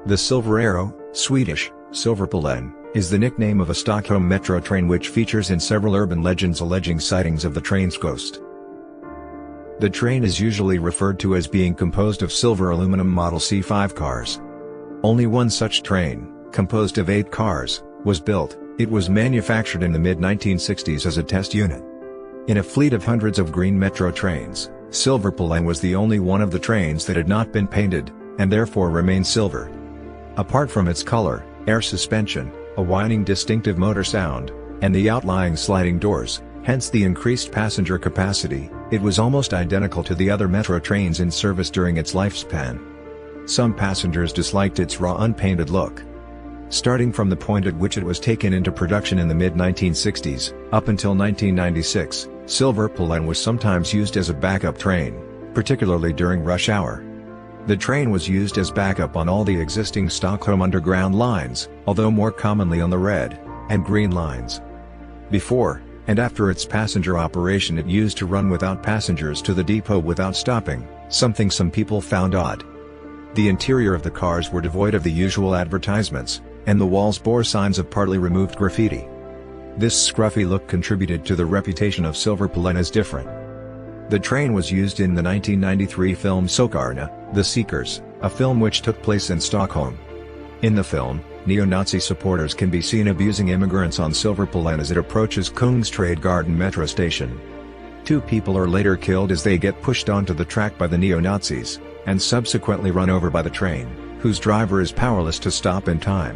The Silver Arrow, Swedish, Silverpilen, is the nickname of a Stockholm Metro train which features in several urban legends alleging sightings of the train's ghost. The train is usually referred to as being composed of silver aluminum Model C5 cars. Only one such train, composed of 8 cars, was built. It was manufactured in the mid-1960s as a test unit. In a fleet of hundreds of green metro trains, Silverpilen was the only one of the trains that had not been painted, and therefore remained silver. Apart from its color, air suspension, a whining distinctive motor sound, and the outlying sliding doors, hence the increased passenger capacity, it was almost identical to the other metro trains in service during its lifespan. Some passengers disliked its raw unpainted look. Starting from the point at which it was taken into production in the mid-1960s, up until 1996, Silverpilen was sometimes used as a backup train, particularly during rush hour. The train was used as backup on all the existing Stockholm Underground lines, although more commonly on the red and green lines. Before and after its passenger operation it used to run without passengers to the depot without stopping, something some people found odd. The interior of the cars were devoid of the usual advertisements, and the walls bore signs of partly removed graffiti. This scruffy look contributed to the reputation of Silverpilen as different. The train was used in the 1993 film Sokarna, The Seekers, a film which took place in Stockholm. In the film, neo-Nazi supporters can be seen abusing immigrants on Silverpilen as it approaches Kungsträdgården metro station. 2 people are later killed as they get pushed onto the track by the neo-Nazis, and subsequently run over by the train, whose driver is powerless to stop in time.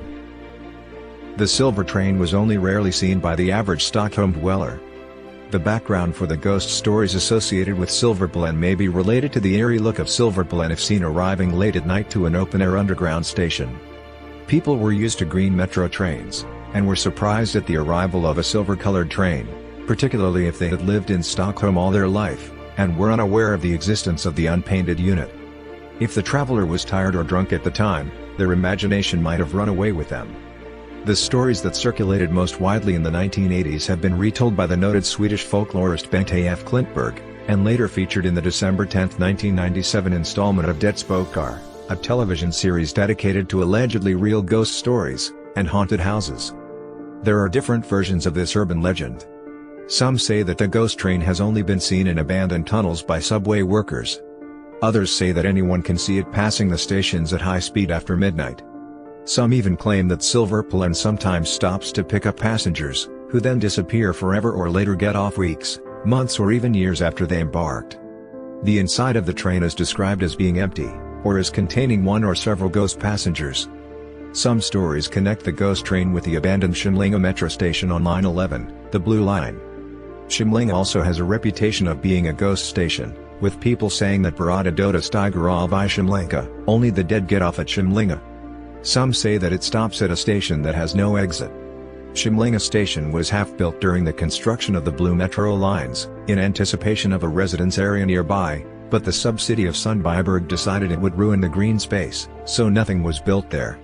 The silver train was only rarely seen by the average Stockholm dweller. The background for the ghost stories associated with Silverpilen may be related to the eerie look of Silverpilen if seen arriving late at night to an open-air underground station. People were used to green metro trains, and were surprised at the arrival of a silver-colored train, particularly if they had lived in Stockholm all their life, and were unaware of the existence of the unpainted unit. If the traveler was tired or drunk at the time, their imagination might have run away with them. The stories that circulated most widely in the 1980s have been retold by the noted Swedish folklorist Bengt A.F. Klintberg, and later featured in the December 10, 1997 installment of Det Spökar, a television series dedicated to allegedly real ghost stories and haunted houses. There are different versions of this urban legend. Some say that the ghost train has only been seen in abandoned tunnels by subway workers. Others say that anyone can see it passing the stations at high speed after midnight. Some even claim that Silverpilen sometimes stops to pick up passengers, who then disappear forever or later get off weeks, months or even years after they embarked. The inside of the train is described as being empty, or as containing one or several ghost passengers. Some stories connect the ghost train with the abandoned Skymlinge metro station on Line 11, the Blue Line. Skymlinge also has a reputation of being a ghost station, with people saying that Barada Dota stiger av I Skymlinge, only the dead get off at Skymlinge. Some say that it stops at a station that has no exit. Skymlinge station was half-built during the construction of the Blue Metro lines, in anticipation of a residence area nearby, but the sub-city of Sundbyberg decided it would ruin the green space, so nothing was built there.